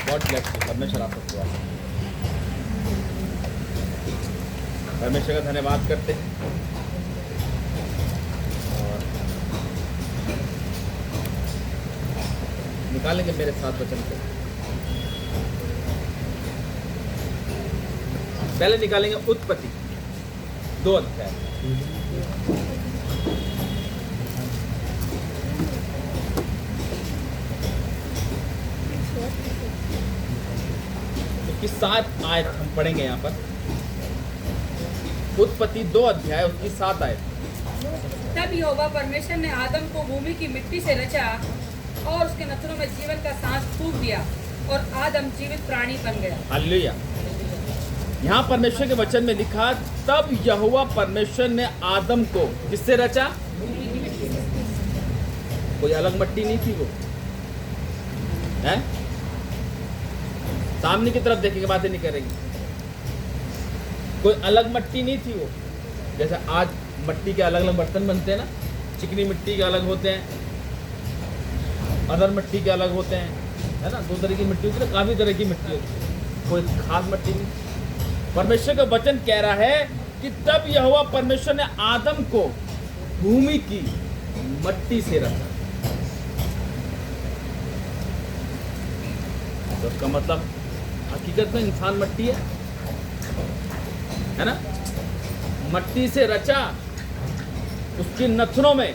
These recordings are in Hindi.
God bless you. परमेश्वर आप सबको आशीष दे। परमेश्वर का धन्यवाद करते हैं और निकालेंगे मेरे साथ वचन को। पहले निकालेंगे उत्पत्ति 2 अध्याय। उसकी 7 आयत हम पढ़ेंगे यहाँ पर। उत्पत्ति 2 अध्याय उसकी 7 आयत। तब यहोवा परमेश्वर ने आदम को भूमि की मिट्टी से रचा और उसके नथनों में जीवन का सांस फूंक दिया और आदम जीवित प्राणी बन गया। हालेलुया। यहाँ परमेश्वर के वचन में लिखा, तब यहोवा परमेश्वर ने आदम को किससे रचा? कोई अलग मट्टी नहीं थी वो, है? सामने की तरफ देखेंगे, बातें नहीं करेंगे। कोई अलग मट्टी नहीं थी वो। जैसे आज मट्टी के अलग अलग बर्तन बनते हैं ना, चिकनी मिट्टी के अलग होते हैं, अदर मिट्टी के अलग होते हैं, है ना। 2 तरह की मिट्टी होती है, काफी तरह की मिट्टी होती है, कोई खास मट्टी नहीं। परमेश्वर का वचन कह रहा है कि तब यहोवा परमेश्वर ने आदम को भूमि की मट्टी से रचा। तो उसका मतलब हकीकत में इंसान मट्टी है ना। मट्टी से रचा, उसकी नथनों में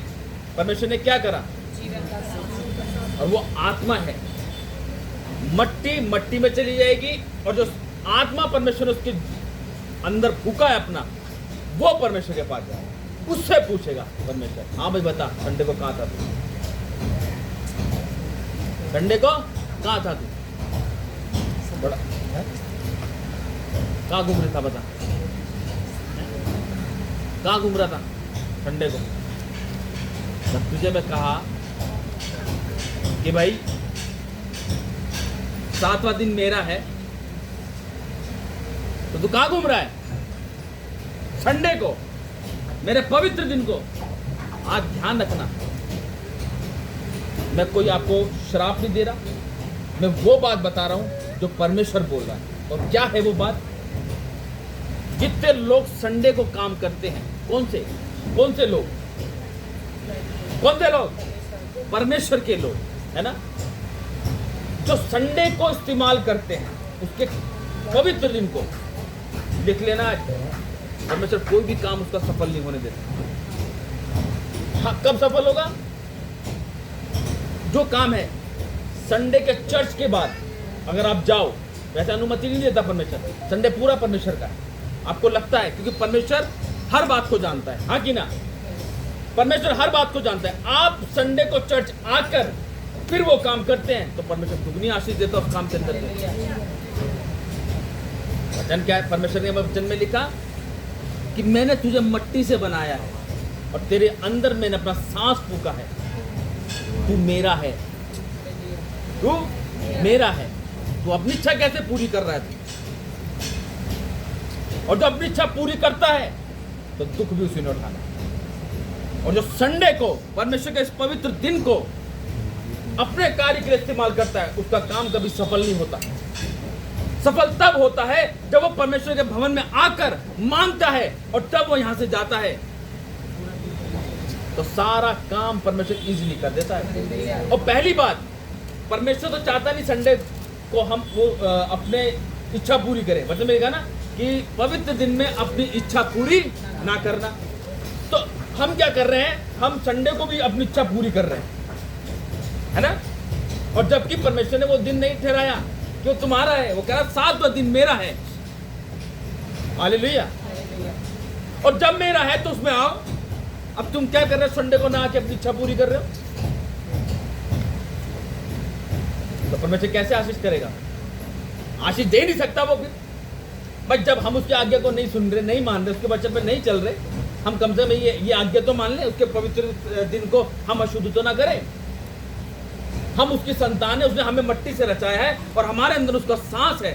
परमेश्वर ने क्या करा? जीवन का सांस। और वो आत्मा है। मट्टी मट्टी में चली जाएगी और जो आत्मा परमेश्वर ने उसके अंदर फूका है अपना, वो परमेश्वर के पास जाएगा। उससे पूछेगा परमेश्वर, हाँ भाई बता, संडे को कहाँ था तू? संडे को कहाँ था तू? बड़ा कहाँ घूम रहा था? बता, कहाँ घूम रहा था संडे को? जब तुझे मैं कहा कि भाई 7वां दिन मेरा है, तो तू कहाँ घूम रहा है? संडे को, मेरे पवित्र दिन को। आज ध्यान रखना, मैं कोई आपको श्राप नहीं दे रहा, मैं वो बात बता रहा हूं जो परमेश्वर बोल रहा है। और क्या है वो बात? जितने लोग संडे को काम करते हैं, कौन से लोग? कौन से लोग? परमेश्वर के लोग, है ना। जो संडे को इस्तेमाल करते हैं, उसके पवित्र दिन को, लिख लेना, परमेश्वर कोई भी काम उसका सफल नहीं होने देता। हाँ, कब सफल होगा? जो काम है संडे के चर्च के बाद अगर आप जाओ, वैसे अनुमति नहीं देता परमेश्वर। संडे पूरा परमेश्वर का है। आपको लगता है क्योंकि परमेश्वर हर बात को जानता है, हाँ कि ना। परमेश्वर हर बात को जानता है। आप संडे को चर्च आकर फिर वो काम करते हैं तो परमेश्वर दुगनी आशीष देता है उस काम के अंदर। वचन क्या है? परमेश्वर ने वचन में लिखा कि मैंने तुझे मट्टी से बनाया है और तेरे अंदर मैंने अपना सांस फूका है। तू मेरा है, तू मेरा है। तू अपनी इच्छा कैसे पूरी कर रहा है तू? और जो अपनी इच्छा पूरी करता है तो दुख भी उसी ने उठाना। और जो संडे को, परमेश्वर के इस पवित्र दिन को अपने कार्य के लिए इस्तेमाल करता है, उसका काम कभी सफल नहीं होता। सफल तब होता है जब वो परमेश्वर के भवन में आकर मांगता है और तब वो यहां से जाता है, तो सारा काम परमेश्वर इजीली कर देता है। और पहली बात, परमेश्वर तो चाहता नहीं संडे को हम वो अपने इच्छा पूरी करें। मतलब मेरे कहा ना कि पवित्र दिन में अपनी इच्छा पूरी ना करना। तो हम क्या कर रहे हैं? हम संडे को भी अपनी इच्छा पूरी कर रहे हैं, है ना। और जबकि परमेश्वर ने वो दिन नहीं ठहराया कि वो तुम्हारा है, वो कह रहा 7वां दिन मेरा है। हालेलुया। और जब मेरा है तो उसमें आओ। अब तुम क्या कर रहे हो? संडे को ना आके अपनी इच्छा पूरी कर रहे हो, तो परमेश्वर कैसे आशीष करेगा? आशीष दे नहीं सकता वो। फिर बस जब हम उसकी आज्ञा को नहीं सुन रहे, नहीं मान रहे, उसके वचन पे नहीं चल रहे, हम कम से कम ये आज्ञा तो मान लें, उसके पवित्र दिन को हम अशुद्ध तो ना करें। हम उसकी संतान है, उसने हमें मट्टी से रचाया है और हमारे अंदर उसका सांस है,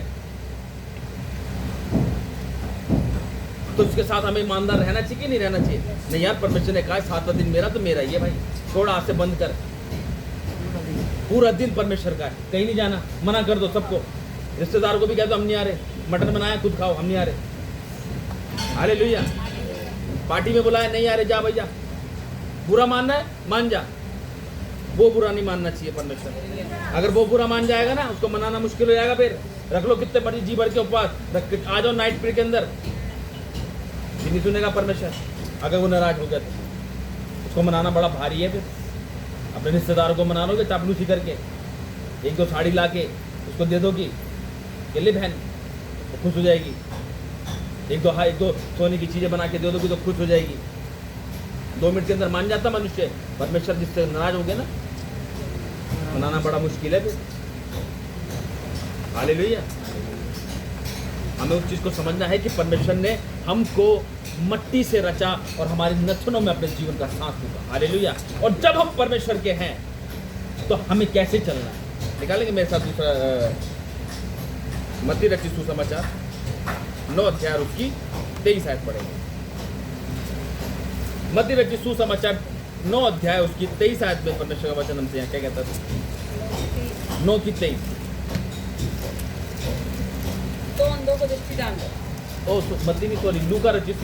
तो उसके साथ हमें ईमानदार रहना चाहिए कि नहीं रहना चाहिए? नहीं यार, परमेश्वर ने कहा 7वां दिन मेरा तो मेरा ही है भाई, छोड़, आज से बंद कर। पूरा दिन परमेश्वर का है, कहीं नहीं जाना, मना कर दो सबको, रिश्तेदार को भी कह दो हम नहीं आ रहे, मटन बनाया खुद खाओ, हम नहीं आ रहे। हालेलुया। पार्टी में बुलाया नहीं आ रहे, जा भैया। बुरा मानना है मान जा, वो बुरा नहीं मानना चाहिए परमेश्वर। अगर वो बुरा मान जाएगा ना, उसको मनाना मुश्किल हो जाएगा। फिर रख लो कितने बड़ी जी भर के उपवास, आ जाओ नाइट पीरियड के अंदर, नहीं सुनेगा परमेश्वर। अगर वो नाराज हो गया तो उसको मनाना बड़ा भारी है। फिर अपने रिश्तेदारों को मना लोगे चापलूसी करके, एक दो साड़ी ला के उसको दे दोगी, के लिए बहन तो खुश हो जाएगी। एक दो सोने की चीज़ें बना के दे दोगी तो खुश हो जाएगी। 2 मिनट के अंदर मान जाता मनुष्य। परमेश्वर जिससे नाराज हो गया ना, मनाना बड़ा मुश्किल है। फिर हालेलुया। हमें उस चीज़ को समझना है कि परमेश्वर ने हमको मट्टी से रचा और हमारे नथनों में अपने जीवन का सांस फूंका। हालेलुया। और जब हम परमेश्वर के हैं तो हमें कैसे चलना है, निकालेंगे मेरे साथ दूसरा मत्ती रचित सुसमाचार 9 अध्याय उसकी 23 आयत पढ़ेंगे। मत्ती रचित सुसमाचार 9 अध्याय उसकी 23 आयत में परमेश्वर का वचन हमसे यहाँ क्या कहता था? 9 की 23। तो अंधों को दृष्टिदान दो। मत्ती नहीं, सॉरी, लूका रचित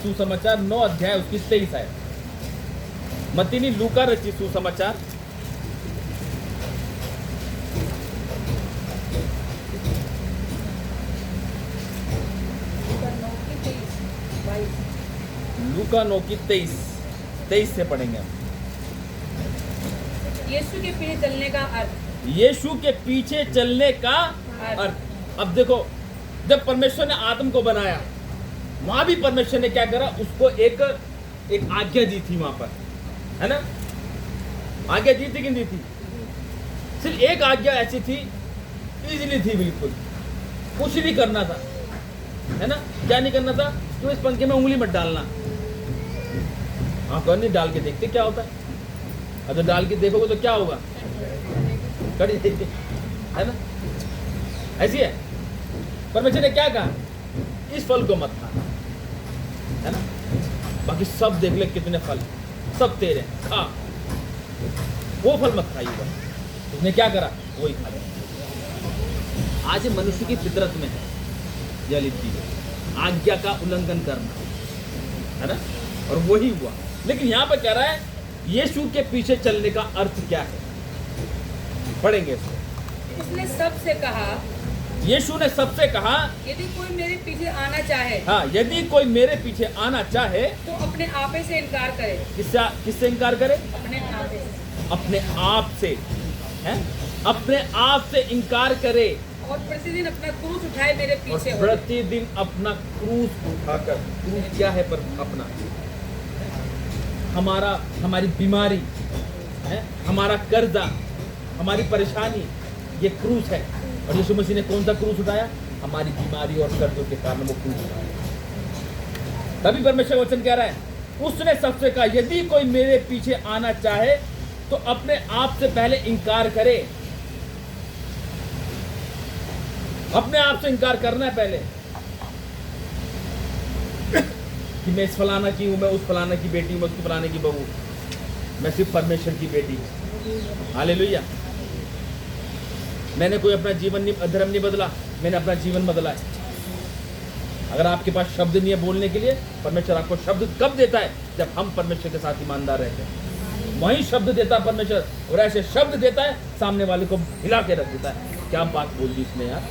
सुसमाचार 9 अध्याय उसकी 23 आयत। मत्ती नहीं, लूका रचित सुसमाचार लूका 9 की 23 से पढ़ेंगे हम। यीशु के पीछे चलने का अर्थ। यीशु के पीछे चलने का अर्थ। अब देखो, जब परमेश्वर ने आदम को बनाया, वहां भी परमेश्वर ने क्या करा, उसको एक आज्ञा दी थी वहां पर, है ना? आज्ञा दी थी कि नहीं थी? सिर्फ एक आज्ञा ऐसी थी, इजीली थी, बिल्कुल कुछ नहीं करना था, है ना? क्या नहीं करना था? तो इस पंखे में उंगली मत डालना। हाँ, नहीं डाल के देखते क्या होता है। अगर डाल के देखोगे तो क्या होगा? कड़ी देखते, है ना? ऐसी है। परमेश्वर ने क्या कहा? इस फल को मत खाना, है ना? बाकी सब देख ले कितने फल, सब तेरे, खा। वो फल मत खाइएगा। उसने क्या करा? वही खा लिया। आज मनुष्य की फितरत में है यह चीज, आज्ञा का उल्लंघन करना, है ना? और वही हुआ। लेकिन यहाँ पर कह रहा है यीशु के पीछे चलने का अर्थ क्या है, पढ़ेंगे इसको। उसने सबसे कहा, यीशु ने सबसे कहा, यदि कोई मेरे पीछे आना चाहे, हाँ, यदि कोई मेरे पीछे आना चाहे तो अपने आपे से इनकार करे। किससे इनकार करे? अपने आपे से। अपने आप से, है? अपने आप से इनकार करे और प्रतिदिन अपना क्रूस उठाए मेरे पीछे और हो। प्रतिदिन अपना क्रूस उठाकर, क्रूस क्या है? पर अपना, हमारी बीमारी है, हमारा कर्जा, हमारी परेशानी, ये क्रूस है। और यीशु मसीह ने कौन सा क्रूस उठाया? हमारी बीमारी और कर्जों के कारण वो क्रूस उठाया। तभी परमेश्वर वचन कह रहा है, उसने सबसे कहा, यदि कोई मेरे पीछे आना चाहे तो अपने आप से पहले इनकार करे। अपने आप से इनकार करना है पहले, कि मैं इस फलाना की हूं, मैं उस फलाना की बेटी हूं, मैं उसकी फलाने की बहू, मैं सिर्फ परमेश्वर की बेटी हूं। हालेलुया। मैंने कोई अपना जीवन धर्म नहीं बदला, मैंने अपना जीवन बदला है। अगर आपके पास शब्द नहीं है बोलने के लिए, परमेश्वर आपको शब्द कब देता है? जब हम परमेश्वर के साथ ईमानदार रहते हैं, वही शब्द देता है परमेश्वर। और ऐसे शब्द देता है, सामने वाले को हिला के रख देता है। क्या बात बोल दी इसने यार।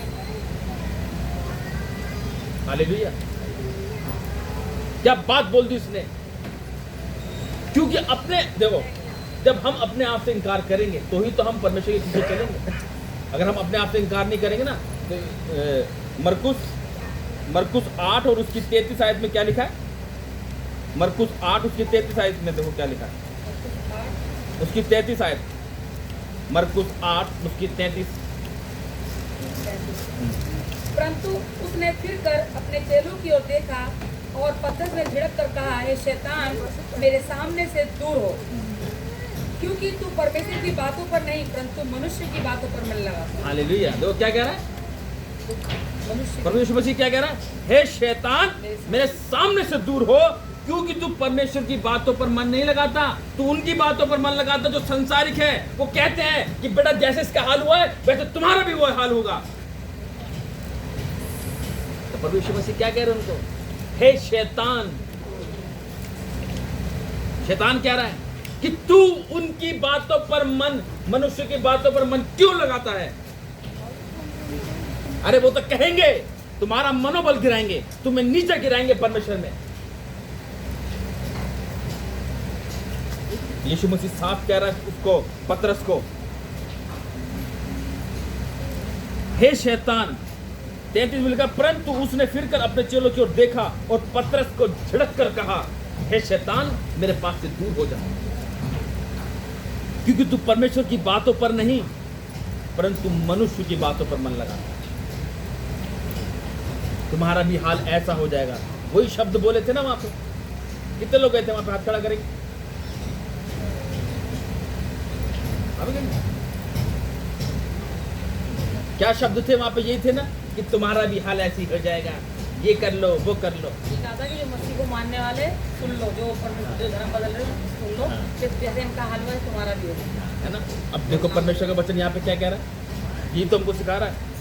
हालेलुया, क्या बात बोल दी इसने। क्योंकि अपने, देखो, जब हम अपने आप से इनकार करेंगे तो ही तो हम परमेश्वर के पीछे चलेंगे। अगर हम अपने आप से इनकार नहीं करेंगे ना, तो मरकुस 8 और उसकी 33 आयत में क्या लिखा है? मरकुस 8 उसकी 33 आयत में देखो क्या लिखा है, उसकी 33 आयत। मरकुस 8 उसकी 33। परंतु उसने फिर कर अपने चेलों की ओर देखा और पत्थर में झिड़क कर कहा, हे शैतान, मेरे सामने से दूर हो, क्योंकि तू परमेश्वर की बातों पर नहीं परंतु मनुष्य की बातों पर मन लगा। हालेलुया। देखो क्या कह रहा है परमेश्वर मसीह, क्या कह रहा है? हे शैतान, मेरे सामने से दूर हो, क्योंकि तू परमेश्वर की बातों पर मन नहीं लगाता, तू उनकी बातों पर मन लगाता जो संसारिक है। वो कहते हैं कि बेटा जैसे इसका हाल हुआ है वैसे तुम्हारा भी वो हाल होगा। तो प्रभु यीशु मसीह क्या कह रहे हैं उनको? हे शैतान, शैतान कह रहा है कि तू उनकी बातों पर मन, मनुष्य की बातों पर मन क्यों लगाता है? अरे वो तो कहेंगे, तुम्हारा मनोबल गिराएंगे, तुम्हें नीचे गिराएंगे परमेश्वर में। यीशु मसीह साफ कह रहा है उसको, पतरस को, हे शैतान। 33 में लिखा, परंतु उसने फिरकर अपने चेलों की ओर देखा और पतरस को झिड़क कर कहा, हे शैतान, मेरे पास से दूर हो जा, क्योंकि तू परमेश्वर की बातों पर नहीं परंतु मनुष्य की बातों पर मन लगा। तुम्हारा भी हाल ऐसा हो जाएगा। वही शब्द बोले थे ना वहां पे। कितने लोग गए थे वहां पे? हाथ खड़ा करेंगे। क्या शब्द थे वहां पे? यही थे ना कि तुम्हारा भी हाल ऐसी हो जाएगा, ये कर लो, वो कर लो। ये कहा था कि जो मसीह को मानने वाले सुन लो, जो धर्म बदल रहे हैं सुन लो, कि जैसे इनका हाल हुआ है तुम्हारा भी होगा, है ना। अब देखो परमेश्वर का वचन यहाँ पे क्या कह रहा है, ये तो हमको सिखा रहा है।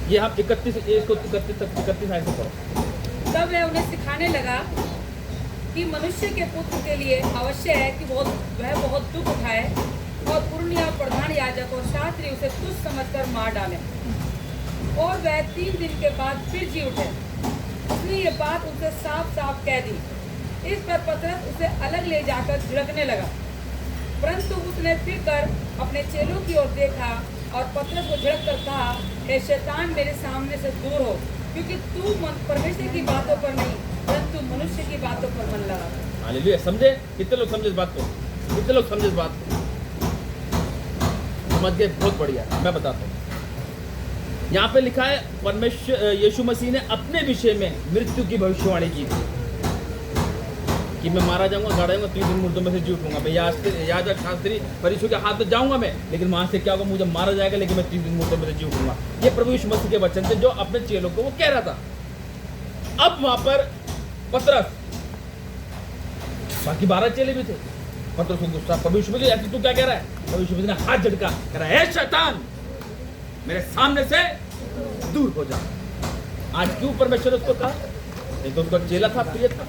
ये आप 31 को 31 आयत से पढ़ो। तब वह उन्हें सिखाने लगा कि मनुष्य के पुत्र के लिए अवश्य है कि वह बहुत दुख उठाए और पुरनिया प्रधान याजक और शास्त्री उसे तुच्छ समझकर मार डाले और वह 3 दिन के बाद फिर जी उठे। उसने ये बात उसे साफ साफ कह दी। इस पर पतरस उसे अलग ले जाकर झिड़कने लगा, परंतु उसने फिर कर अपने चेलों की ओर देखा और पतरस को झिड़क कर कहा, हे शैतान, मेरे सामने से दूर हो, क्योंकि तू परमेश्वर की बातों पर नहीं परंतु मनुष्य की बातों पर मन लगा। हालेलुया। समझे? कितने लोग समझे इस बात को? कितने लोग समझे इस बात को? समझ गए? बहुत बढ़िया। मैं बताता हूँ। यहाँ पे लिखा है परमेश्वर यीशु मसीह ने अपने विषय में मृत्यु की भविष्यवाणी की थी कि मैं मारा जाऊंगा, गाड़ा जाऊंगा, 3 दिन मुर्दों में से जी उठूंगा। मैं याजक शास्त्री फरीसियों के हाथ में जाऊंगा मैं, लेकिन वहां से क्या होगा? मुझे मारा जाएगा, लेकिन मैं 3 दिन मुर्दों में से जी उठूंगा। ये प्रभु यीशु मसीह के वचन थे जो अपने चेलों को वो कह रहा था। अब वहां पर पतरस, बाकी 12 चेले भी थे, पतरस को गुस्सा, प्रभु यीशु मसीह ऐसे तू क्या कह रहा है? प्रभु यीशु मसीह ने हाथ झटका, कह रहा है, हे शैतान, मेरे सामने से दूर हो जा। आज क्यों परमेश्वर उसको कहा? नहीं तो उसका चेला था, प्रिय था।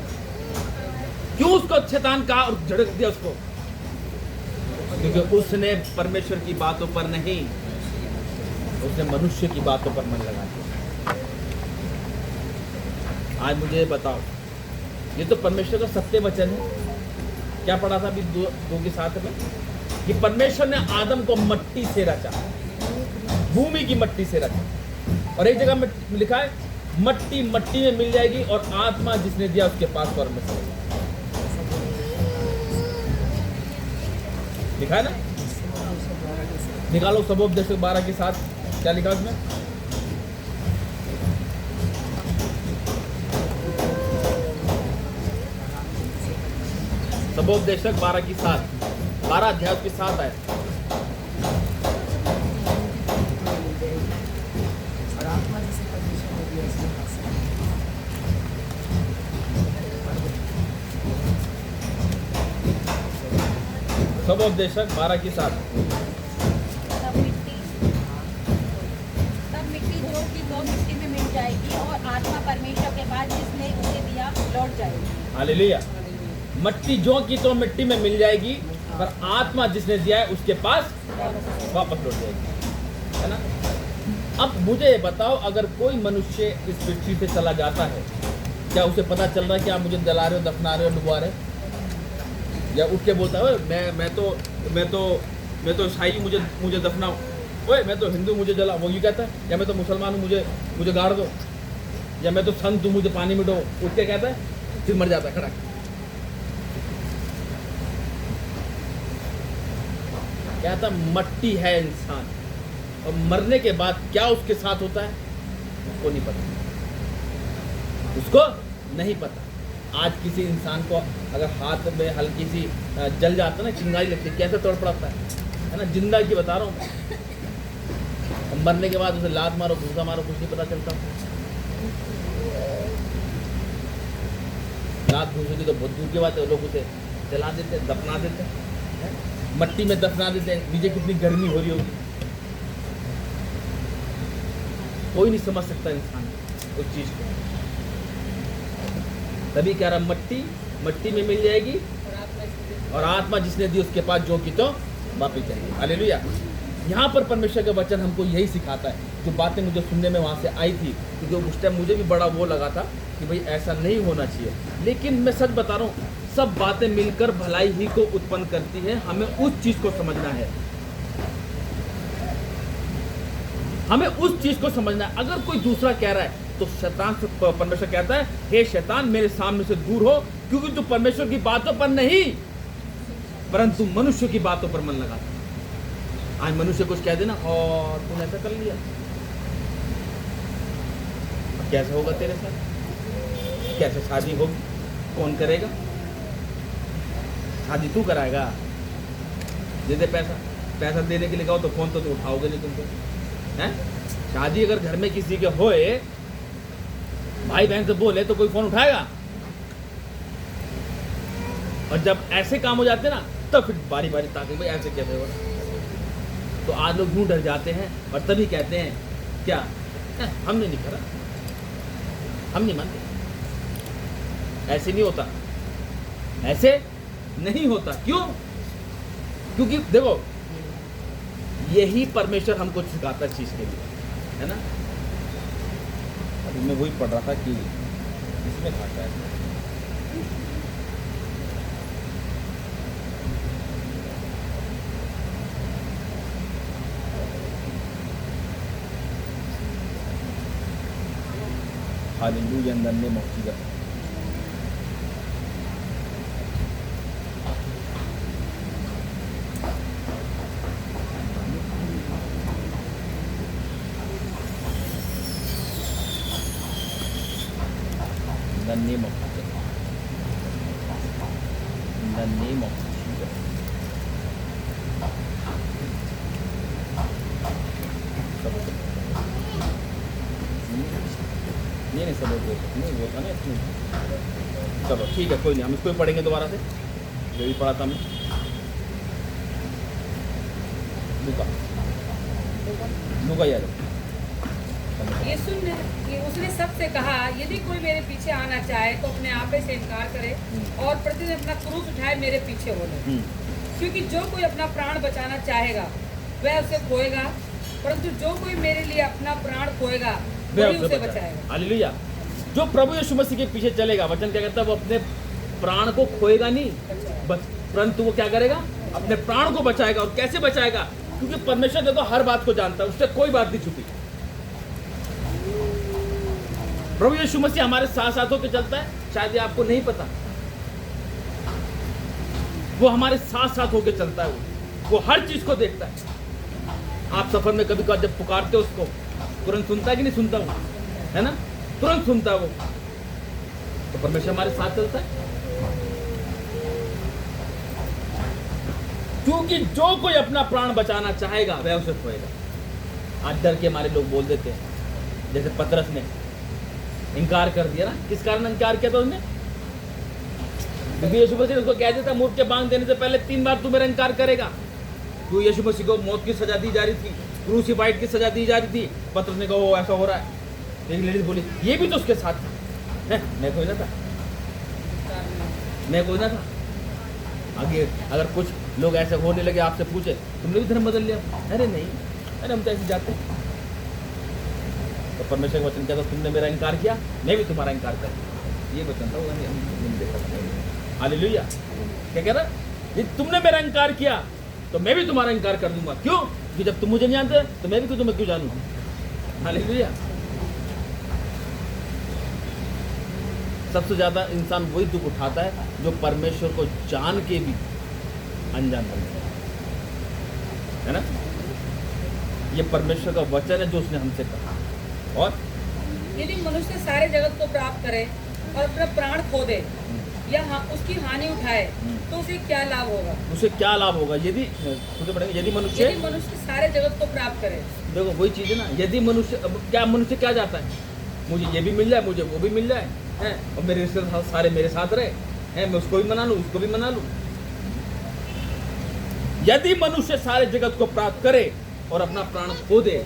क्यों उसको शैतान कहा और झड़क दिया उसको? क्योंकि उसने परमेश्वर की बातों पर नहीं, उसने मनुष्य की बातों पर मन लगा दिया। आज मुझे बताओ, ये तो परमेश्वर का सत्य वचन है। क्या पढ़ा था अभी 2 के साथ में कि परमेश्वर ने आदम को मट्टी से रचा, भूमि की मट्टी से रचा, और एक जगह में लिखा है मट्टी मट्टी में मिल जाएगी और आत्मा जिसने दिया उसके पास परमेश्वर लिखा है ना। निकालो सबोपदेश 12 के साथ, क्या लिखा उसमें? सबोपदेशक 12 की 7, 12 अध्याय के 7 आए। सबोपदेशक 12 की 7। तब मिट्टी जो कि वो मिट्टी में मिल जाएगी और आत्मा परमेश्वर के पास जिसने उसे दिया लौट जाएगी। हालेलुया। मट्टी जो की तो मिट्टी में मिल जाएगी, पर आत्मा जिसने दिया है उसके पास वापस लौट जाएगी, है ना। अब मुझे बताओ, अगर कोई मनुष्य इस पृथ्वी से चला जाता है, क्या उसे पता चल रहा है कि आप मुझे जला रहे हो, दफना रहे हो, डुबा रहे हो? या उठ के बोलता है मैं तो ईसाई, मुझे दफनाओ, ओए मैं तो हिंदू, मुझे जला, वो ये कहता है। या मैं तो मुसलमान हूँ, मुझे गाड़ दो। या मैं तो संत हूँ, मुझे पानी में डो। उठ के कहता है, फिर मर जाता है खड़ा। कहता मट्टी है इंसान, और मरने के बाद क्या उसके साथ होता है उसको नहीं पता, उसको नहीं पता। आज किसी इंसान को अगर हाथ में हल्की सी जल जाता है ना, चिंगारी लगती है, कैसे तड़पड़ाता है ना। जिंदा की बता रहा हूँ मैं। मरने के बाद उसे लात मारो, घूसा मारो, कुछ नहीं पता चलता। रात घुस होती तो बहुत दूर की बात है, लोग उसे जला देते, दफना देते हैं, मट्टी में दफना देते हैं। नीचे कितनी गर्मी हो रही होगी, कोई नहीं समझ सकता इंसान उस चीज को। तभी कह रहा मट्टी मट्टी में मिल जाएगी और आत्मा जिसने दी उसके पास जो की तो वापिस जाएगी। हालेलुया। यहाँ पर परमेश्वर का वचन हमको यही सिखाता है। जो बातें मुझे सुनने में वहाँ से आई थी, क्योंकि उस टाइम मुझे भी बड़ा वो लगा था कि भाई ऐसा नहीं होना चाहिए, लेकिन मैं सच बता रहा हूँ, सब बातें मिलकर भलाई ही को उत्पन्न करती है। हमें उस चीज को समझना है, हमें उस चीज को समझना है। अगर कोई दूसरा कह रहा है तो शैतान से परमेश्वर कहता है, हे शैतान मेरे सामने से दूर हो, क्योंकि तू परमेश्वर की बातों पर नहीं परंतु मनुष्य की बातों पर मन लगाता है। आज मनुष्य कुछ कह देना और तूने ऐसा कर लिया, अब कैसे होगा तेरे साथ, कैसे शादी होगी, कौन करेगा, शादी तू कराएगा, दे दे पैसा, पैसा देने के लिए कहो तो फोन तो उठाओगे नहीं तुमको, हैं? शादी अगर घर में किसी के होए, भाई बहन से बोले तो कोई फोन उठाएगा, और जब ऐसे काम हो जाते ना तब फिर बारी बारी ताकि भाई ऐसे कैसे हो रहा। तो आज लोग यूं डर जाते हैं और तभी कहते हैं क्या, हमने नहीं करा, हम नहीं मानते। ऐसे नहीं होता, ऐसे नहीं होता। क्यों? क्योंकि देखो यही परमेश्वर हमको सिखाता है चीज के लिए, है ना। अभी मैं वही पढ़ रहा था कि इसमें खाता है hallelujah in the name of Jesus. In the name of Jesus. In the name of Jesus. नहीं सब नहीं होता ना इसमें। चलो ठीक है, कोई नहीं, हम इसको भी पढ़ेंगे दोबारा से, जो भी पढ़ा था हमने। लूका यार यीशु ने उसने सबसे कहा, यदि कोई मेरे पीछे आना चाहे तो अपने आप से इनकार करे और प्रतिदिन अपना क्रूस उठाए मेरे पीछे हो ले। क्योंकि जो कोई अपना प्राण बचाना चाहेगा वह उसे खोएगा, परंतु जो कोई मेरे लिए अपना प्राण खोएगा वही उसे बचाएगा। हालेलुया। जो प्रभु यीशु मसीह के पीछे चलेगा, वचन क्या कहता है, वो अपने प्राण को खोएगा नहीं, परंतु वो क्या करेगा, अपने प्राण को बचाएगा। और कैसे बचाएगा? क्योंकि परमेश्वर देखो हर बात को जानता है, उससे कोई बात नहीं छुपी। प्रभु यीशु मसीह हमारे साथ साथ होकर चलता है, शायद ये आपको नहीं पता, वो हमारे साथ साथ होकर चलता है, वो हर चीज को देखता है। आप सफर में कभी कभी जब पुकारते हो उसको, तुरंत सुनता है कि नहीं सुनता हूँ, है ना, तुरंत सुनता है वो। तो परमेश्वर हमारे साथ चलता है, क्योंकि जो कोई अपना प्राण बचाना चाहेगा वह उसे खोएगा। आज डर के हमारे लोग बोल देते हैं, जैसे पतरस ने इनकार कर दिया ना, किस कारण इनकार किया था उसने? क्योंकि यीशु मसीह उसको कह देता, मूर्ख के बांग देने से पहले 3 बार तू मेरा इनकार करेगा। क्यों? यीशु मसीह को मौत की सजा दी जा रही थी, क्रूसिफाइड की सजा दी जा रही थी। पतरस ने कहा वो ऐसा हो रहा है। एक लेडीज बोली ये भी तो उसके साथ था, मैं कोई ना था, मैं कोई ना था। आगे अगर कुछ लोग ऐसे होने लगे, आपसे पूछे तुमने भी धर्म बदल लिया, अरे नहीं, अरे हम तो ऐसे जाते। तो परमेश्वर का वचन कहता, तुमने मेरा इनकार किया, मैं भी तुम्हारा इनकार कर। ये वचन था, हम देखा। हालेलुया। क्या कह रहा? ये तुमने मेरा इनकार किया तो मैं भी तुम्हारा इनकार कर दूंगा। क्यों? क्योंकि जब तुम मुझे नहीं जानते तो मैं भी तुम्हें क्यों जानूं? हालेलुया। सबसे ज्यादा इंसान वही दुख उठाता है जो परमेश्वर को जान के भी अनजान बन गया, है ना। ये परमेश्वर का वचन है जो उसने हमसे कहा। और यदि मनुष्य सारे जगत को प्राप्त करे और अपना प्राण खो दे या उसकी हानि उठाए तो उसे क्या लाभ होगा? उसे क्या लाभ होगा? यदि यदि मनुष्य सारे जगत को प्राप्त करे, देखो वही चीज है ना, यदि मनुष्य, क्या मनुष्य क्या जाता है? मुझे ये भी मिल जाए, मुझे वो भी मिल जाए, हैं, और मेरे रिश्तेदार सारे मेरे साथ रहे हैं, मैं उसको भी मना लूँ, उसको भी मना लूँ। यदि मनुष्य सारे जगत को प्राप्त करे और अपना प्राण खो दे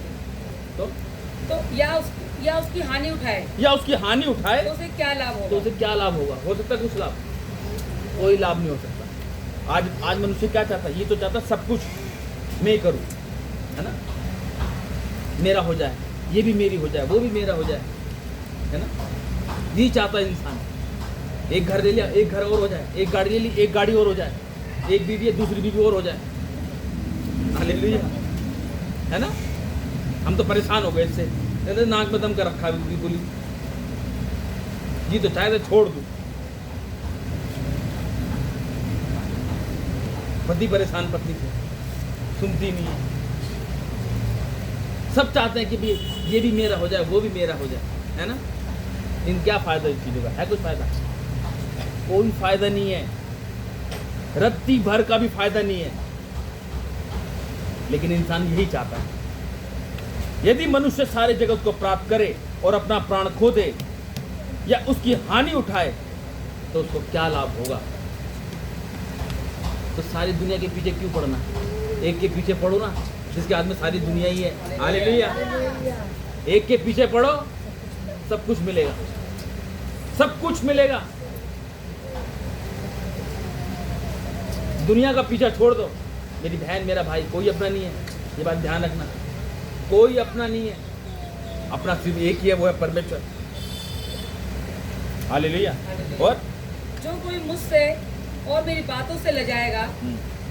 तो या उसकी हानि उठाए, या उसकी हानि उठाए तो उसे क्या लाभ तो होगा? उसे क्या लाभ होगा? हो सकता है कुछ लाभ, कोई लाभ नहीं हो सकता। आज मनुष्य क्या चाहता है? ये तो चाहता है सब कुछ मैं करूं, है ना, मेरा हो जाए, ये भी मेरी हो जाए, वो भी मेरा हो जाए, है ना, यही चाहता है इंसान। एक घर ले लिया, एक घर और हो जाए, एक गाड़ी ले ली, एक गाड़ी और हो जाए, एक बीवी है, दूसरी बीवी और हो जाए। हालेलुया, है ना। हम तो परेशान हो गए इससे, कहते नाक में दम कर रखा है बीवी बोली, जी तो चाहे तो छोड़ दूं। पति परेशान पत्नी से, सुनती नहीं है। सब चाहते हैं कि भी ये भी मेरा हो जाए, वो भी मेरा हो जाए, है ना। इन क्या फायदा इस चीजों का? है कुछ फायदा? कोई फायदा नहीं है, रत्ती भर का भी फायदा नहीं है। लेकिन इंसान यही चाहता है। यदि मनुष्य सारे जगत को प्राप्त करे और अपना प्राण खो दे या उसकी हानि उठाए तो उसको क्या लाभ होगा? तो सारी दुनिया के पीछे क्यों पड़ना? एक के पीछे पड़ो ना, जिसके हाथ में सारी दुनिया ही है। हालेलुया। एक के पीछे पड़ो, सब कुछ मिलेगा, सब कुछ मिलेगा। दुनिया का पीछा छोड़ दो। मेरी बहन, मेरा भाई, कोई अपना नहीं है, ये बात ध्यान रखना। कोई अपना नहीं है, अपना सिर्फ एक ही है, वो है परमेश्वर। हालेलुया। और जो कोई मुझसे और मेरी बातों से लजाएगा,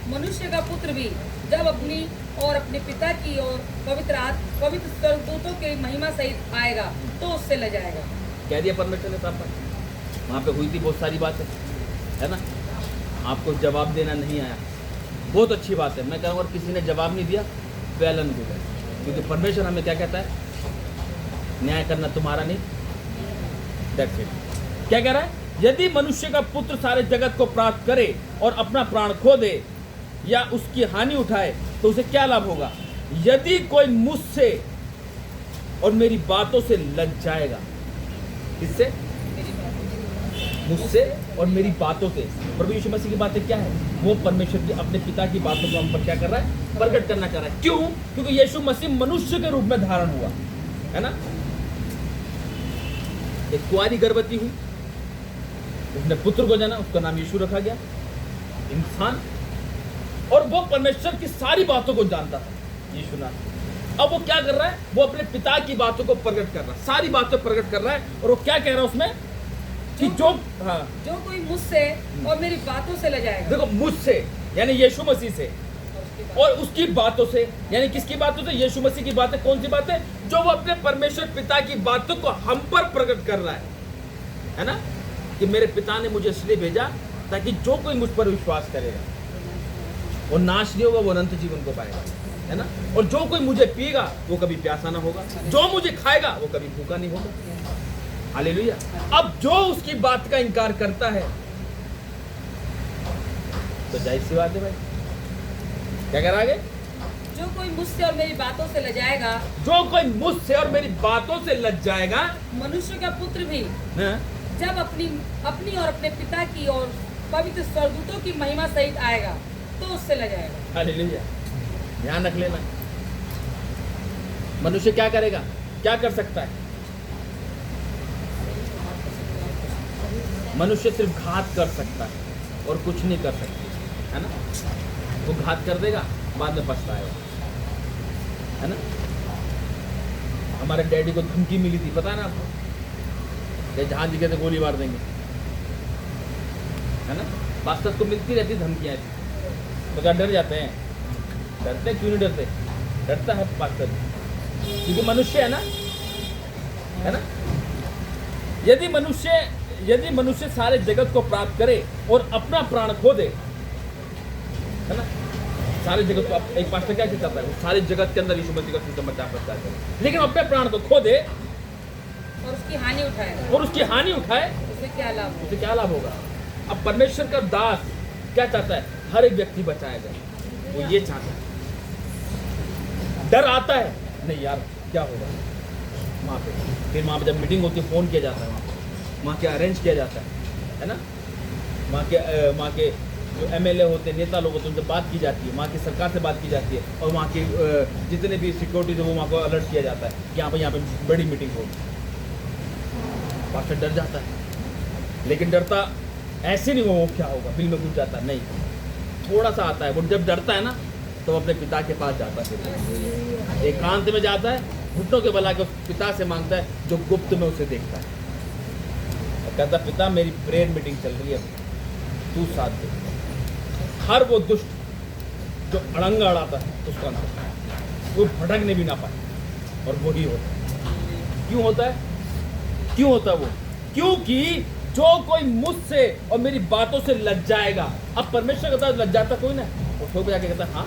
मनुष्य का पुत्र भी जब अपनी और अपने पिता की और पवित्र स्वर्गदूतों की महिमा सहित आएगा तो उससे लजाएगा। कह दिया परमेश्वर ने साफ बात। वहाँ पे हुई थी बहुत सारी बातें, है ना। आपको जवाब देना नहीं आया, बहुत अच्छी बात है। मैं कहूँगा अगर किसी ने जवाब नहीं दिया वेल एंड गुड है, क्योंकि परमेश्वर हमें क्या कहता है? न्याय करना तुम्हारा नहीं। That's it. क्या कह रहा है? यदि मनुष्य का पुत्र सारे जगत को प्राप्त करे और अपना प्राण खो दे या उसकी हानि उठाए तो उसे क्या लाभ होगा? यदि कोई मुझसे और मेरी बातों से लग जाएगा। किससे? मुझसे और मेरी बातों से। प्रभु यीशु मसीह की बातें क्या है? वो परमेश्वर की अपने पिता की बातों को हम पर क्या कर रहा है? प्रकट करना चाह रहा है। क्यों? क्योंकि यीशु मसीह मनुष्य के रूप में धारण हुआ, है ना। एक कुंवारी गर्भवती हुई, उसने पुत्र को जाना, उसका नाम यीशु रखा गया। इंसान, और वो परमेश्वर की सारी बातों को जानता था, यीशु नाम। अब वो क्या कर रहा है? वो अपने पिता की बातों को प्रकट कर रहा है, सारी बातें प्रकट कर रहा है। और वो क्या कह रहा है उसमें कि जो कोई मुझसे और मेरी बातों से लजाएगा। देखो, मुझसे यानी यीशु मसीह से, और उसकी बातों से यानी किसकी बातों से? यीशु मसीह की बातें। कौन सी बातें? जो वो अपने परमेश्वर पिता की बातों को हम पर प्रकट कर रहा है ना। कि मेरे पिता ने मुझे इसलिए भेजा ताकि जो कोई मुझ पर विश्वास करेगा वो नाश नहीं होगा, वो अनंत जीवन को पाएगा, है ना। और जो कोई मुझे पिएगा वो कभी प्यासा ना होगा, जो मुझे खाएगा वो कभी भूखा नहीं होगा। हालेलुया। अब जो उसकी बात का इनकार करता है तो जाहिर सी बात है भाई, क्या कह रहा है आगे? जो कोई मुझसे और मेरी बातों से लजाएगा, जो कोई मुझसे और मेरी बातों से लज जाएगा, मनुष्य का पुत्र भी हाँ? जब अपनी और अपने पिता की और पवित्र स्वर्गदूतों की महिमा सहित आएगा तो उससे लजाएगा। हालेलुया। ध्यान रख लेना, मनुष्य क्या करेगा? क्या कर सकता है? मनुष्य सिर्फ घात कर सकता है और कुछ नहीं कर सकता, है ना। वो घात कर देगा, बाद में पछताएगा, है ना। हमारे डैडी को धमकी मिली थी, पता है ना आपको? जहां दिखे तो गोली मार देंगे, है ना। पास्टर्स को मिलती रहती धमकियां, तो क्या डर जाते हैं? डरते क्यों नहीं डरते? डरता है पास्टर, क्योंकि मनुष्य है ना। यदि मनुष्य सारे जगत को प्राप्त करे और अपना प्राण खो दे, है ना। सारे जगत को, एक पास्टर क्या कहता है? सारे जगत के अंदर यीशु मसीह का सुसमाचार प्रचार करे, लेकिन अपने प्राण को खो दे और उसकी हानि उठाए उसे क्या लाभ? उसे क्या लाभ होगा? अब परमेश्वर का दास क्या चाहता है? हर एक व्यक्ति बचाया जाए, वो ये चाहता है। डर आता है, नहीं यार क्या होगा, वहाँ पे। फिर वहाँ पे जब मीटिंग होती है फ़ोन किया जाता है, वहाँ के अरेंज किया जाता है ना। वहाँ के जो MLA होते हैं, नेता लोग होते हैं, उनसे बात की जाती है, वहाँ की सरकार से बात की जाती है, और वहाँ की जितने भी सिक्योरिटी है वो वहाँ को अलर्ट किया जाता है कि यहाँ पे बड़ी मीटिंग होगी। पास्टर डर जाता है, लेकिन डरता ऐसे नहीं वो क्या होगा बिल में घुस जाता नहीं, थोड़ा सा आता है। वो जब डरता है ना तो अपने पिता के पास जाता है, फिर एकांत में जाता है, घुटनों के बला के पिता से मांगता है जो गुप्त में उसे देखता है, और कहता पिता मेरी प्रेयर मीटिंग चल रही है, तू साथ दे। हर वो दुष्ट जो अड़ंगा अड़ाता है उसका नाम वो भटकने भी ना पाए, और वो ही होता है। क्यों होता है? क्यों होता है वो? क्योंकि जो कोई मुझसे और मेरी बातों से लज जाएगा। अब परमेश्वर कहता है लज जाता कोई ना, वो ठोक जाके कहता हाँ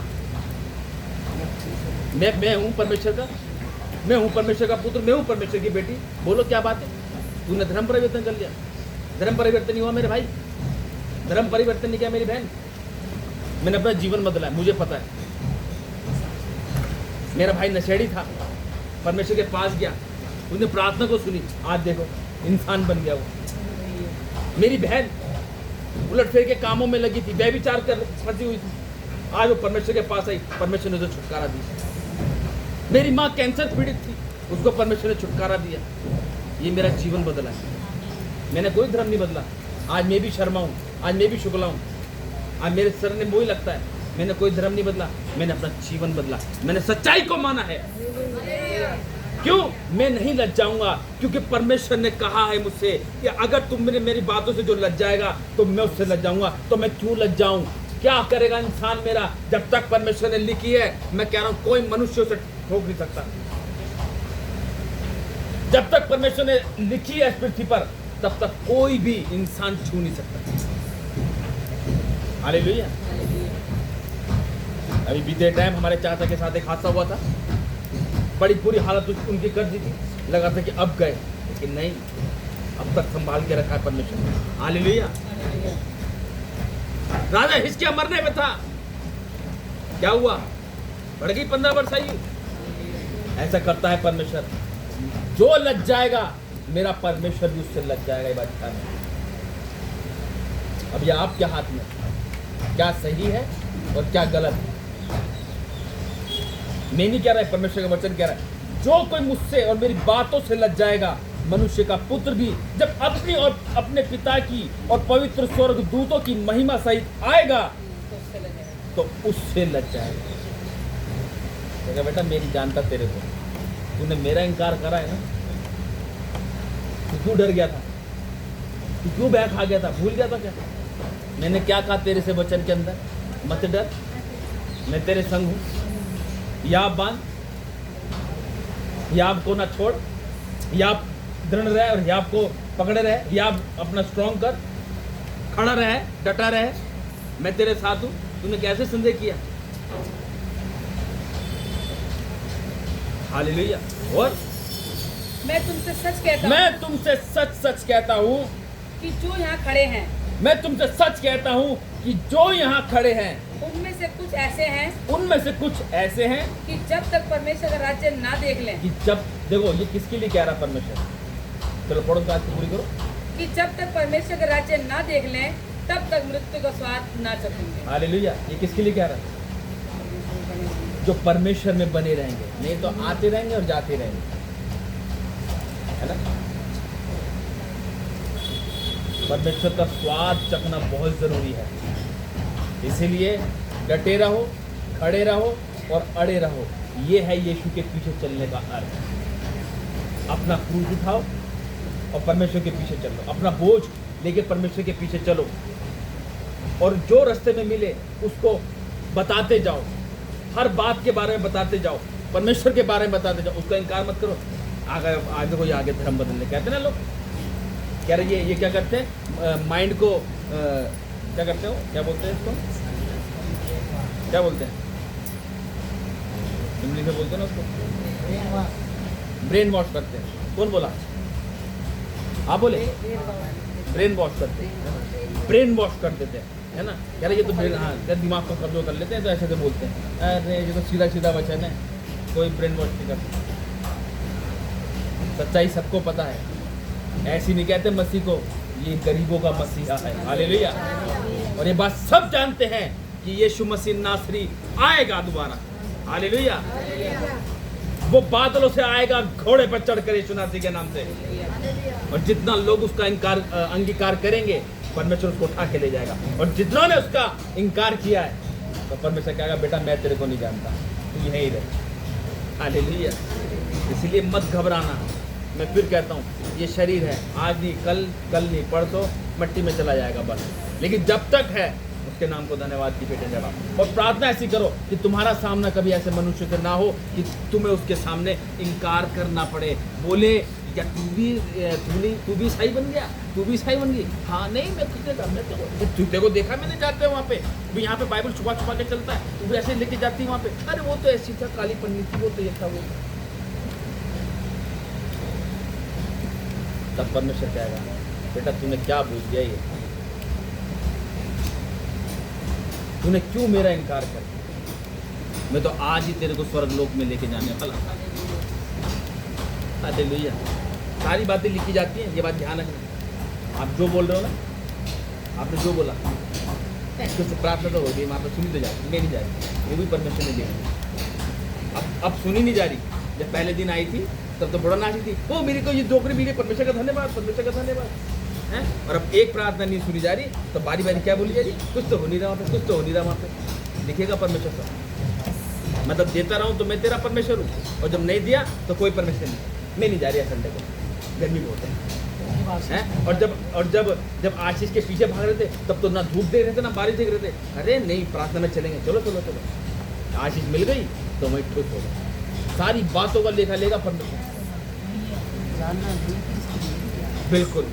मैं हूँ परमेश्वर का, मैं हूँ परमेश्वर का पुत्र, मैं हूँ परमेश्वर की बेटी। बोलो क्या बात है? तूने धर्म परिवर्तन कर लिया। धर्म परिवर्तन नहीं हुआ मेरे भाई, धर्म परिवर्तन नहीं किया मेरी बहन। मैंने अपना जीवन बदला है, मुझे पता है। मेरा भाई नशेड़ी था, परमेश्वर के पास गया, उसने प्रार्थना को सुनी, आज देखो इंसान बन गया वो। मेरी बहन उलट फेर के कामों में लगी थी, व्यभिचार कर फंसी हुई थी, आज वो परमेश्वर के पास आई, परमेश्वर ने उसे छुटकारा दिया। मेरी माँ कैंसर पीड़ित थी, उसको परमेश्वर ने छुटकारा दिया। ये मेरा जीवन बदला है, मैंने कोई धर्म नहीं बदला। आज मैं भी शर्मा हूँ, आज मैं भी शुक्ला हूँ, आज मेरे सर ने वही लगता है। मैंने कोई धर्म नहीं बदला, मैंने अपना जीवन बदला, मैंने सच्चाई को माना है। क्यों? मैं नहीं लज जाऊंगा, क्योंकि परमेश्वर ने कहा है मुझसे कि अगर तुम मेरी बातों से जो लज जाएगा तो मैं उससे लज जाऊंगा। तो मैं क्यों लज जाऊं? क्या करेगा इंसान मेरा? जब तक परमेश्वर ने लिखी है, मैं कह रहा हूं कोई मनुष्य उसे ठोक नहीं सकता। जब तक परमेश्वर ने लिखी है इस पृथ्वी पर, तब तक कोई भी इंसान छू नहीं सकता। हालेलुया। अभी बीते टाइम हमारे चाचा के साथ एक हादसा हुआ था, बड़ी बुरी हालत उनकी कर दी थी, लगा था कि अब गए, लेकिन नहीं, अब तक संभाल के रखा है परमेश्वर ने। हालेलुया। राजा हिजकिय्याह मरने में था, क्या हुआ? बढ़ गई 15 वर्ष आयु। ऐसा करता है परमेश्वर, जो लज जाएगा मेरा परमेश्वर भी उससे लज जाएगा। ये बात ध्यान में। अब ये आपके हाथ में, क्या सही है और क्या गलत है। मैं नहीं कह रहा है, परमेश्वर का वचन कह रहा है, जो कोई मुझसे और मेरी बातों से लज जाएगा, मनुष्य का पुत्र भी जब अपनी और अपने पिता की और पवित्र स्वर्ग दूतों की महिमा सहित आएगा तो उससे लज जाएगा। तो बेटा मेरी जानता तेरे को, तूने मेरा इनकार करा है ना, तू क्यों डर गया था? तू क्यों बैग खा गया था? भूल गया था क्या? मैंने क्या कहा तेरे से वचन के अंदर? मत डर, मैं तेरे संग हूं। याब बांध, याब को ना छोड़, याब दृढ़ रहे और याब को पकड़े रहे, याब अपना स्ट्रॉन्ग कर, खड़ा रहे, डटा रहे, मैं तेरे साथ हूं। तूने कैसे संदेह किया? हालेलुया। और मैं तुमसे सच कहता मैं हूँ तुमसे सच सच कहता हूँ कि जो यहाँ खड़े हैं, मैं तुमसे सच कहता हूँ कि जो यहाँ खड़े हैं उनमें से कुछ ऐसे हैं उनमें से कुछ ऐसे हैं कि जब तक परमेश्वर का राज्य ना देख लें, कि जब, देखो ये किसके लिए कह रहा परमेश्वर, चलो पढ़ो बात पूरी करो, कि जब तक परमेश्वर का राज्य ना देख लें तब तक मृत्यु का स्वाद ना चखेंगे। हालेलुया। ये किसके लिए कह रहा है? जो परमेश्वर में बने रहेंगे, नहीं तो आते रहेंगे और जाते रहेंगे, है ना। परमेश्वर का स्वाद चखना बहुत जरूरी है, इसीलिए डटे रहो, खड़े रहो और अड़े रहो। ये है यीशु के पीछे चलने का अर्थ। अपना क्रूस उठाओ और परमेश्वर के पीछे चलो, अपना बोझ लेके परमेश्वर के पीछे चलो, और जो रास्ते में मिले उसको बताते जाओ, हर बात के बारे में बताते जाओ, परमेश्वर के बारे में बताते जाओ, उसका इनकार मत करो। आगे कोई आगे धर्म बदलने कहते ना लोग, कह रहे ये क्या करते हैं, माइंड को क्या करते हो, क्या बोलते हैं इसको, क्या बोलते हैं इंग्लिश में बोलते हैं ना उसको, ब्रेन वॉश करते हैं। कौन बोला? आप बोले? ब्रेन वॉश करते हैं, ब्रेन वॉश कर देते हैं, है ना। कह रहे ये तो ब्रेन, हाँ दिमाग को कब्जा कर लेते हैं, तो ऐसे से बोलते हैं, अरे ये तो सीधा सीधा वचन है, कोई ब्रेन वॉश नहीं कर सकता। सच्चाई सबको पता है। ऐसी नहीं कहते मसीह को, ये गरीबों का मसीहा है। हालेलुया। और ये बात सब जानते हैं कि यीशु मसीह नासरी आएगा दोबारा। हालेलुया। वो बादलों से आएगा घोड़े पर चढ़कर यीशु नासरी के नाम से। और जितना लोग उसका अंगीकार करेंगे, परमेश्वर उसको उठा के ले जाएगा। और जितना ने उसका इनकार किया है, तो परमेश्वर कहेगा बेटा मैं तेरे को नहीं जानता, तू यहीं रह। हालेलुया। इसलिए मत घबराना। मैं फिर कहता हूँ, ये शरीर है, आज नहीं कल नहीं परसों मिट्टी में चला जाएगा बस। लेकिन जब तक है, उसके नाम को धन्यवाद की पेटें चढ़ाओ। और प्रार्थना ऐसी करो कि तुम्हारा सामना कभी ऐसे मनुष्य से ना हो कि तुम्हें उसके सामने इनकार करना पड़े। बोले क्या तू भी ईसाई बन गया, तू भी ईसाई बन गई? हाँ नहीं, मैं तुझे को देखा मैंने जाते हैं वहाँ पे, भी यहाँ पे बाइबल छुपा के चलता है, तू भी ऐसे लेके जाती है वहाँ पे। अरे वो तो ऐसी था, काली पन्नी थी, वो तो ये था वो। तब परमेश्वर कहेगा बेटा तूने क्या बूझ दिया, ये तूने क्यों मेरा इनकार कर? मैं तो आज ही तेरे को स्वर्ग लोक में लेके जाने वाला। हालेलुया। सारी बातें लिखी जाती हैं, ये बात ध्यान रखना। आप जो बोल रहे हो ना, आपने जो बोला कुछ प्रार्थना तो होगी, वहाँ पर सुनी तो जाती, मैं नहीं जा रही, वो भी परमेश्वर ने दिया। अब सुनी नहीं जा रही। जब पहले दिन आई थी तब तो बड़ा नाची थी, ओ मेरे को ये नौकरी मिली, परमेश्वर का धन्यवाद, परमेश्वर का धन्यवाद है। और अब एक प्रार्थना नहीं सुनी जा रही, तो बारी बारी क्या बोली जा रही? कुछ तो हो नहीं रहा वहाँ पे, कुछ तो हो नहीं रहा वहाँ पे। लिखेगा परमेश्वर का, मतलब देता रहा हूँ तो मैं तेरा परमेश्वर हूँ, और जब नहीं दिया तो कोई परमेश्वर नहीं। मैं नहीं जा रही है संडे को, गर्मी बहुत है। और जब आशीष के पीछे भाग रहे थे, तब तो ना धूप देख रहे थे ना बारिश देख रहे थे। अरे नहीं, प्रार्थना में चलेंगे, चलो चलो चलो। आशीष मिल गई तो मैं खुश हो गया। सारी बातों का लेखा लेगा परमेश्वर। बिल्कुल।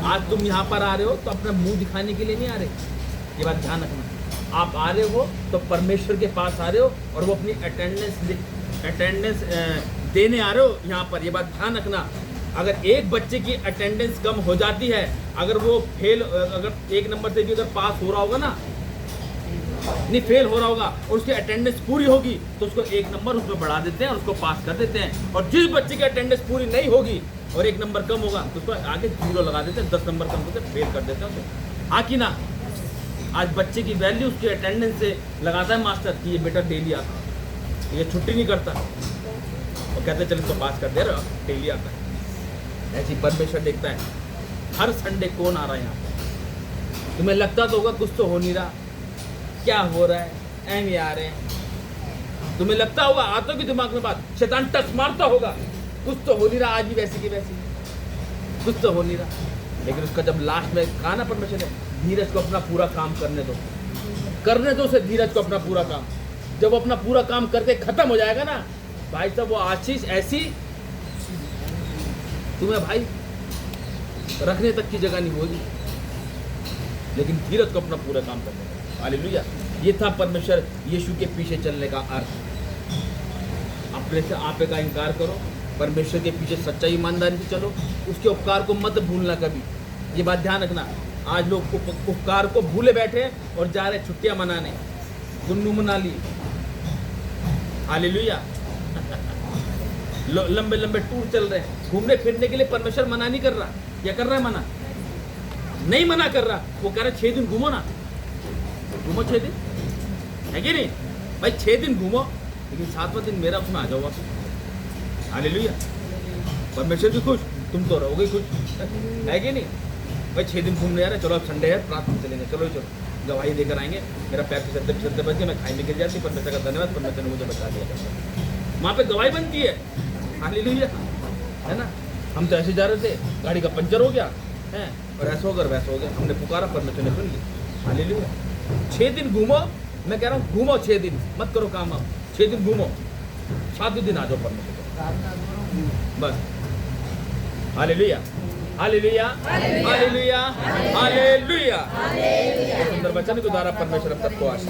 आज तुम यहाँ पर आ रहे हो तो अपना मुंह दिखाने के लिए नहीं आ रहे, ये बात ध्यान रखना। आप आ रहे हो तो परमेश्वर के पास आ रहे हो, और वो अपनी अटेंडेंस देने आ रहे हो यहाँ पर, ये बात ध्यान रखना। अगर एक बच्चे की अटेंडेंस कम हो जाती है, अगर वो फेल, अगर एक नंबर से भी अगर पास हो रहा होगा ना, नहीं फेल हो रहा होगा, और उसकी अटेंडेंस पूरी होगी, तो उसको एक नंबर उसमें बढ़ा देते हैं और उसको पास कर देते हैं। और जिस बच्चे की अटेंडेंस पूरी नहीं होगी और एक नंबर कम होगा, तो उसको आगे 0 लगा देते हैं, 10 नंबर कम होते फेल कर देते हैं उसे। हाँ कि ना? आज बच्चे की वैल्यू उसकी अटेंडेंस से लगाता है मास्टर कि ये बेटा डेली आता है, ये छुट्टी नहीं करता, और कहते चल इसको पास कर दे रहा, डेली आता है। ऐसी परमेश्वर देखता है हर संडे कौन आ रहा है यहाँ पर। तुम्हें लगता तो होगा कुछ तो हो नहीं रहा, क्या हो रहा है, एम आ रहे हैं, तुम्हें लगता होगा, आता भी दिमाग में बात, शैतान टच मारता होगा, कुछ तो हो नहीं रहा, आज भी वैसी की वैसी, कुछ तो हो नहीं रहा। लेकिन उसका जब लास्ट में कहा ना परमेश्वर ने, धीरज को अपना पूरा काम करने दो उसे, धीरज को अपना पूरा काम। जब वो अपना पूरा काम करके खत्म हो जाएगा ना भाई साहब, वो आशीष ऐसी तुम्हें भाई रखने तक की जगह नहीं होगी। लेकिन धीरज को अपना पूरा काम करने दो। हालेलुया। ये था परमेश्वर यीशु के पीछे चलने का अर्थ। अपने से आपे का इनकार करो, परमेश्वर के पीछे सच्चाई ईमानदारी से चलो, उसके उपकार को मत भूलना कभी। ये बात ध्यान रखना। आज लोग उपकार को भूले बैठे हैं और जा रहे छुट्टियां मनाने, गुन्नू मना ली। हालेलुया। लंबे लंबे टूर चल रहे हैं, घूमने फिरने के लिए परमेश्वर मना नहीं कर रहा। क्या कर रहा है? मना नहीं मना कर रहा, वो कह रहा है 6 दिन घूमो ना, घूमो 6 दिन, है कि नहीं भाई? 6 दिन घूमो, लेकिन 7वां दिन मेरा उसमें आ जाओ वापस। हालेलुया। परमेश्वर भी खुश, तुम तो रहोगे खुश, है कि नहीं भाई? 6 दिन घूमने जा रहे, चलो अब संडे है, प्रार्थना चलेंगे, चलो चलो गवाही देकर आएंगे। मेरा पैर फिसलते बच गया, मैं खाई में गिर जाती, परमेश्वर का धन्यवाद, परमेश्वर ने मुझे बचा दिया। वहाँ पे गवाही बनती है। हालेलुया, है ना? हम तो ऐसे जा रहे थे, गाड़ी का पंचर हो गया है, और ऐसा होगा वैसा हो गया, हमने पुकारा, परमेश्वर ने सुन ली। हालेलुया। 6 दिन घूमो, मैं कह रहा हूँ घूमो 6 दिन, मत करो काम। आप 6 दिन घूमो, 7वें दिन आ जाओ परमेश्वर बस। Hallelujah, hallelujah, hallelujah, hallelujah. सुंदर वचन के द्वारा परमेश्वर सबको आशीष।